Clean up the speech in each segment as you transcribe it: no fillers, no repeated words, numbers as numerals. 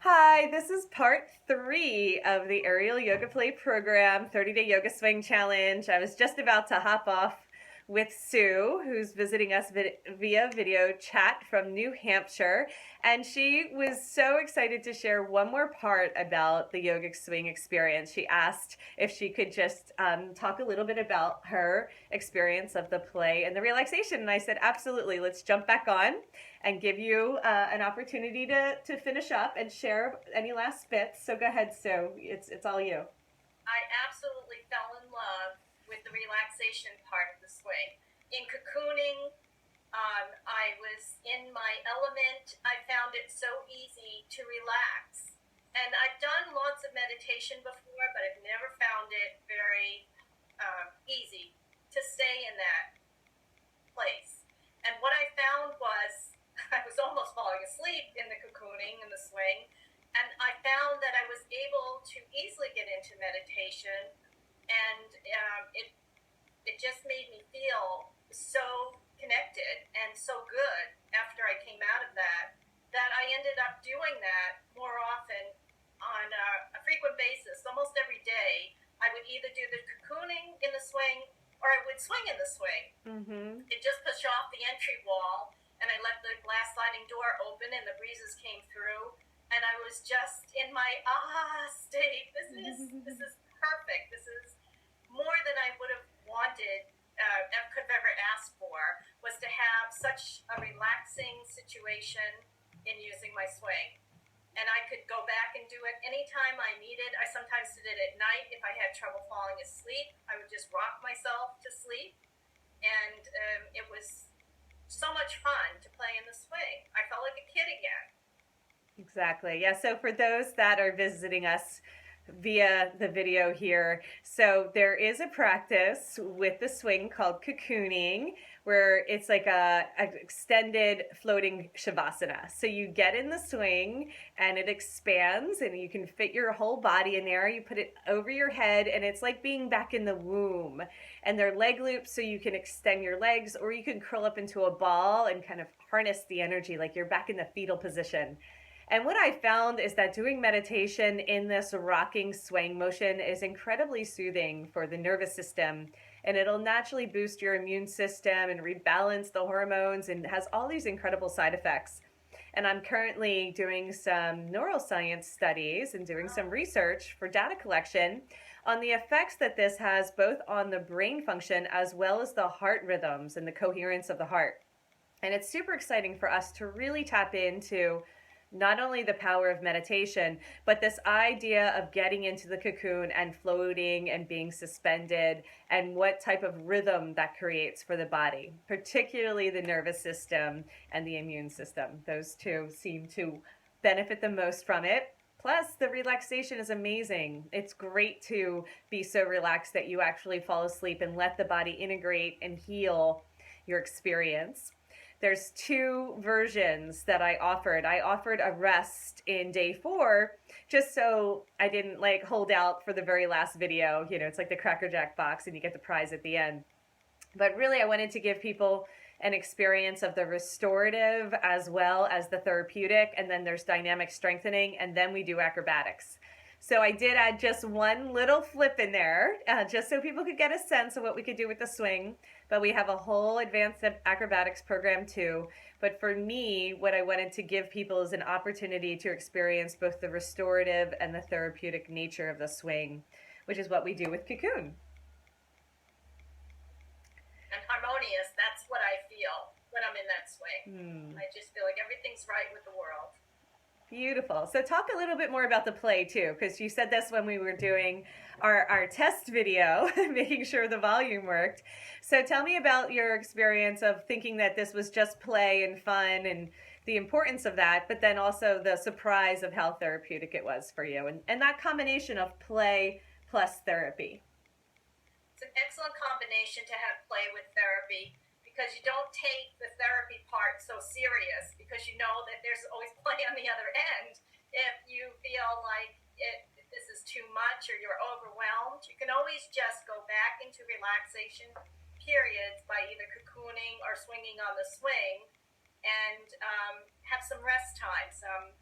Hi, this is part 3 of the Aerial Yoga Play program, 30-day yoga swing challenge. I was just about to hop off with Sue, who's visiting us via video chat from New Hampshire, and she was so excited to share one more part about the yoga swing experience. She asked if she could just talk a little bit about her experience of the play and the relaxation, and I said, absolutely, let's jump back on and give you an opportunity to finish up and share any last bits. So go ahead, Sue. It's all you. I absolutely fell in love with the relaxation part of the swing. In cocooning, I was in my element. I found it so easy to relax. And I've done lots of meditation before, but I've never found it very easy to stay in that place. And what I found was I was almost falling asleep in the cocooning and the swing. And I found that I was able to easily get into meditation, and it just made me feel so connected and so good after I came out of that I ended up doing that more often on a frequent basis. Almost every day, I would either do the cocooning in the swing or I would swing in the swing. Mm-hmm. It just pushed off the entry wall, and I let the glass sliding door open, and the breezes came through, and I was just in my state. This is perfect. This is more than I would have wanted, could have ever asked for, was to have such a relaxing situation in using my swing. And I could go back and do it anytime I needed. I sometimes did it at night if I had trouble falling asleep. I would just rock myself to sleep, and it was so much fun to play in the swing. I felt like a kid again. Exactly. Yeah. So for those that are visiting us via the video here, so there is a practice with the swing called cocooning, where it's like a extended floating shavasana. So you get in the swing and it expands and you can fit your whole body in there. You put it over your head and it's like being back in the womb. And they're leg loops, so you can extend your legs, or you can curl up into a ball and kind of harness the energy like you're back in the fetal position. And what I found is that doing meditation in this rocking swaying motion is incredibly soothing for the nervous system, and it'll naturally boost your immune system and rebalance the hormones, and has all these incredible side effects. And I'm currently doing some neuroscience studies and doing some research for data collection on the effects that this has both on the brain function as well as the heart rhythms and the coherence of the heart. And it's super exciting for us to really tap into not only the power of meditation, but this idea of getting into the cocoon and floating and being suspended, and what type of rhythm that creates for the body, particularly the nervous system and the immune system. Those two seem to benefit the most from it. Plus, the relaxation is amazing. It's great to be so relaxed that you actually fall asleep and let the body integrate and heal your experience. There's two versions that I offered. I offered a rest in day 4, just so I didn't like hold out for the very last video. You know, it's like the Cracker Jack box and you get the prize at the end. But really, I wanted to give people an experience of the restorative as well as the therapeutic, and then there's dynamic strengthening, and then we do acrobatics. So I did add just one little flip in there, just so people could get a sense of what we could do with the swing. But we have a whole advanced acrobatics program too. But for me, what I wanted to give people is an opportunity to experience both the restorative and the therapeutic nature of the swing, which is what we do with Cocoon. And harmonious, that's what I feel when I'm in that swing. I just feel like everything's right with the world. Beautiful. So talk a little bit more about the play too, because you said this when we were doing our test video, making sure the volume worked. So tell me about your experience of thinking that this was just play and fun, and the importance of that, but then also the surprise of how therapeutic it was for you, and that combination of play plus therapy. It's an excellent combination to have play with therapy, because you don't take the therapy part so serious, because you know that there's always play on the other end. If you feel like this is too much or you're overwhelmed, you can always just go back into relaxation periods by either cocooning or swinging on the swing, and have some rest time, some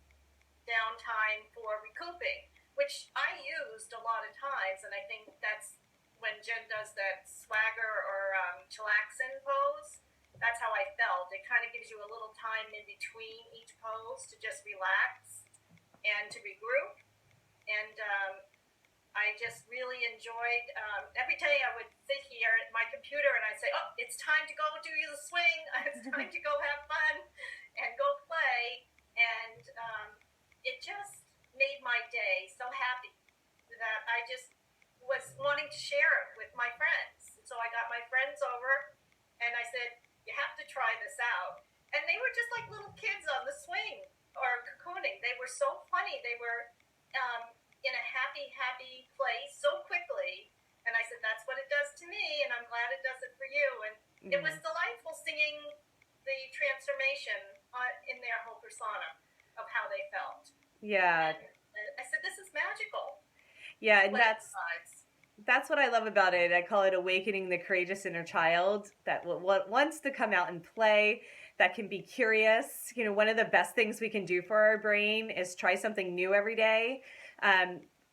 downtime for recouping, which I used a lot of times, and I think that's when Jen does that swagger or chillaxin pose. That's how I felt. It kind of gives you a little time in between each pose to just relax and to regroup. And I just really enjoyed, every day I would sit here at my computer and I'd say, oh, it's time to go do the swing. It's time to go have fun and go play. And it just made my day so happy that I just was wanting to share it with my friends. And so I got my friends over and I said, you have to try this out. And they were just like little kids on the swing or cocooning. They were so funny. They were in a happy place so quickly. And I said, that's what it does to me, and I'm glad it does it for you. And it was delightful seeing the transformation in their whole persona of how they felt. Yeah. And I said, this is magical. Yeah, and that's what I love about it. I call it awakening the courageous inner child that wants to come out and play, that can be curious. You know, one of the best things we can do for our brain is try something new every day.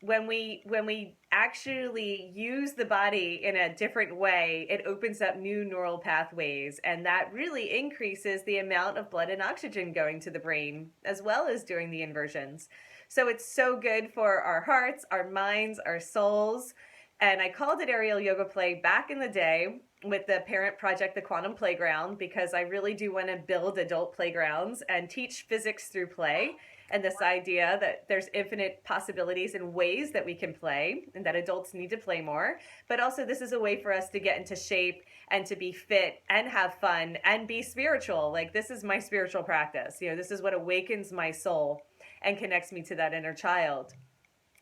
When we actually use the body in a different way, it opens up new neural pathways, and that really increases the amount of blood and oxygen going to the brain, as well as doing the inversions. So it's so good for our hearts, our minds, our souls. And I called it aerial yoga play back in the day with the parent project, the Quantum Playground, because I really do want to build adult playgrounds and teach physics through play. And this idea that there's infinite possibilities and ways that we can play, and that adults need to play more. But also this is a way for us to get into shape and to be fit and have fun and be spiritual. Like, this is my spiritual practice. You know, this is what awakens my soul and connects me to that inner child.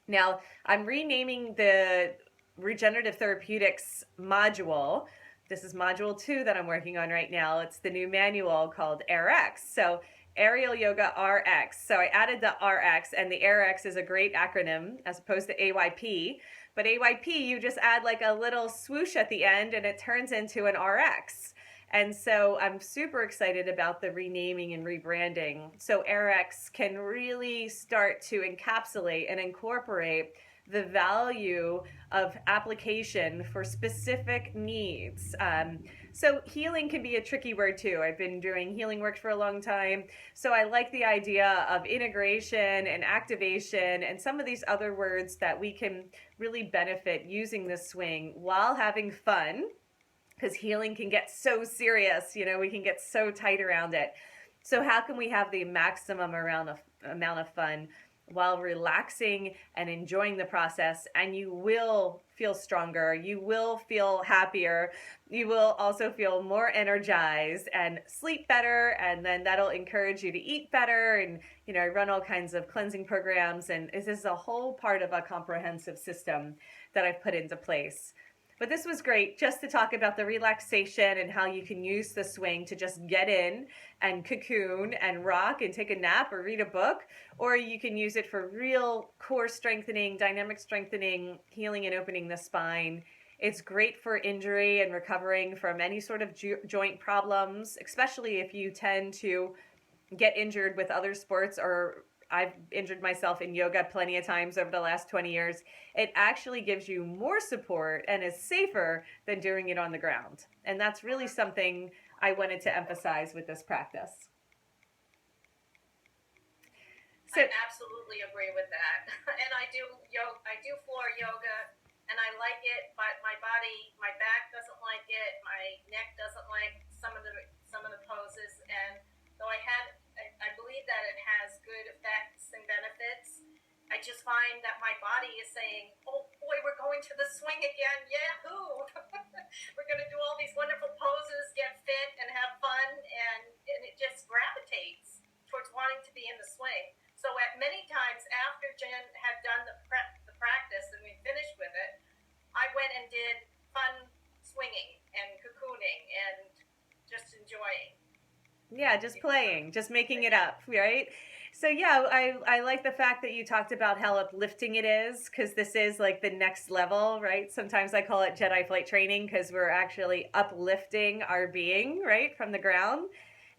Now, I'm renaming the regenerative therapeutics module. This is module 2 that I'm working on right now. It's the new manual called AYRx. So Aerial Yoga RX. So I added the RX, and the AYRx is a great acronym as opposed to AYP. But AYP, you just add like a little swoosh at the end and it turns into an RX. And so I'm super excited about the renaming and rebranding. So AYRx can really start to encapsulate and incorporate the value of application for specific needs. So healing can be a tricky word too. I've been doing healing work for a long time. So I like the idea of integration and activation and some of these other words that we can really benefit using this swing while having fun, because healing can get so serious, you know, we can get so tight around it. So how can we have the maximum amount of fun while relaxing and enjoying the process? And you will feel stronger, you will feel happier, you will also feel more energized and sleep better, and then that'll encourage you to eat better. And you know, I run all kinds of cleansing programs, and this is a whole part of a comprehensive system that I've put into place. But this was great just to talk about the relaxation and how you can use the swing to just get in and cocoon and rock and take a nap or read a book, or you can use it for real core strengthening, dynamic strengthening, healing and opening the spine. It's great for injury and recovering from any sort of joint problems, especially if you tend to get injured with other sports, or I've injured myself in yoga plenty of times over the last 20 years. It actually gives you more support and is safer than doing it on the ground. And that's really something I wanted to emphasize with this practice. So, I absolutely agree with that. And I do floor yoga, and I like it, but my body, my back doesn't like it, my neck doesn't like some of the poses. And though I believe that it has good effects and benefits, I just find that my body is saying, oh boy, we're going to the swing again, yahoo! We're going to do all these wonderful poses, get fit and have fun, and it just gravitates towards wanting to be in the swing. So at many times after Jen had done the practice and we finished with it, I went and did fun swinging and cocooning and just enjoying. Yeah, just playing, just making it up, right? So yeah, I like the fact that you talked about how uplifting it is, because this is like the next level, right? Sometimes I call it Jedi flight training, because we're actually uplifting our being, right, from the ground.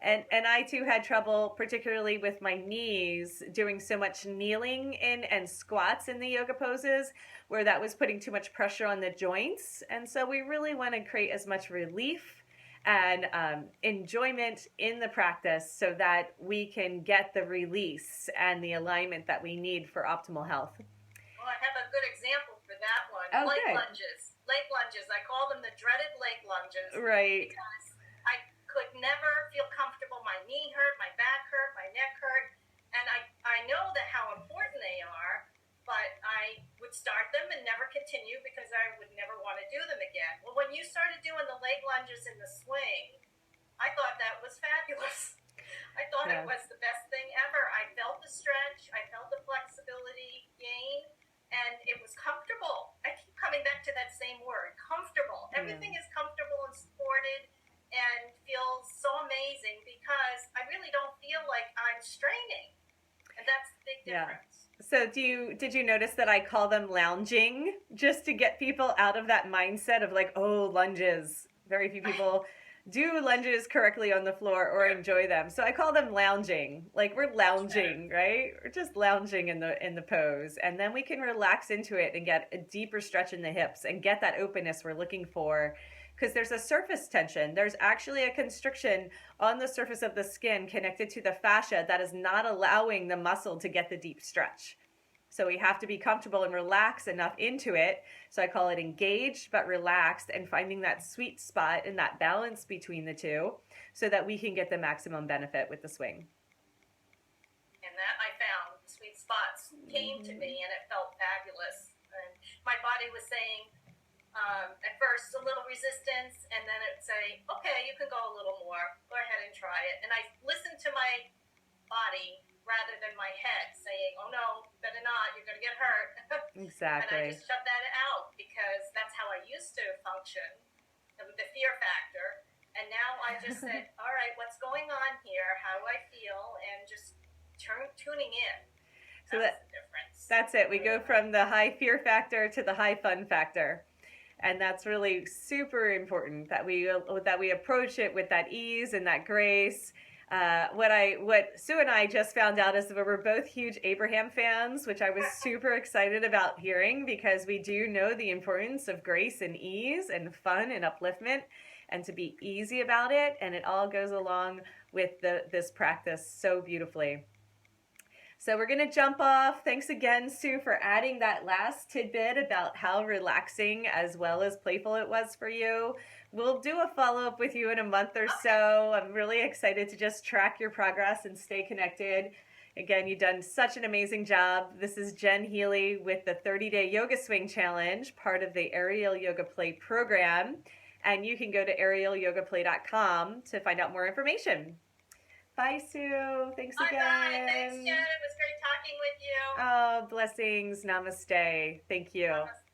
And I too had trouble, particularly with my knees, doing so much kneeling in and squats in the yoga poses, where that was putting too much pressure on the joints. And so we really want to create as much relief and enjoyment in the practice so that we can get the release and the alignment that we need for optimal health. Well, I have a good example for that one. Oh, leg good. lunges. Leg lunges. I call them the dreaded leg lunges. Right. Because I could never feel comfortable. My knee hurt, my back hurt, my neck hurt. And I know that how important they are, but I would start them and never continue because I would never want to do them again. Well, when you started doing the leg lunges in the swing, I thought that was fabulous. I thought it was the best thing ever. I felt the stretch, I felt the flexibility gain, and it was comfortable. I keep coming back to that same word, comfortable. Everything is comfortable and supported and feels so amazing because I really don't feel like I'm straining. And that's the big difference. So did you notice that I call them lounging just to get people out of that mindset of like, oh, lunges. Very few people do lunges correctly on the floor or enjoy them. So I call them lounging. Like we're lounging, right? We're just lounging in the pose. And then we can relax into it and get a deeper stretch in the hips and get that openness we're looking for. Because there's a surface tension. There's actually a constriction on the surface of the skin connected to the fascia that is not allowing the muscle to get the deep stretch. So we have to be comfortable and relax enough into it. So I call it engaged but relaxed, and finding that sweet spot and that balance between the two so that we can get the maximum benefit with the swing. And that I found, the sweet spots came to me and it felt fabulous. And my body was saying, at first a little resistance, and then it'd say, okay, you can go a little more, go ahead and try it. And I listened to my body rather than my head saying, oh no, better not, you're going to get hurt. Exactly. And I just shut that out because that's how I used to function, with the fear factor. And now I just said, all right, what's going on here? How do I feel? And just tuning in. That's the difference. That's it. We go from the high fear factor to the high fun factor. And that's really super important that we approach it with that ease and that grace. What Sue and I just found out is that we're both huge Abraham fans, which I was super excited about hearing because we do know the importance of grace and ease and fun and upliftment and to be easy about it. And it all goes along with this practice so beautifully. So we're going to jump off. Thanks again, Sue, for adding that last tidbit about how relaxing as well as playful it was for you. We'll do a follow-up with you in a month or so. I'm really excited to just track your progress and stay connected. Again, you've done such an amazing job. This is Jen Healy with the 30-Day Yoga Swing Challenge, part of the Aerial Yoga Play program. And you can go to aerialyogaplay.com to find out more information. Bye, Sue. Thanks again. Bye. Thanks, Jen. It was great talking with you. Oh, blessings. Namaste. Thank you. Namaste.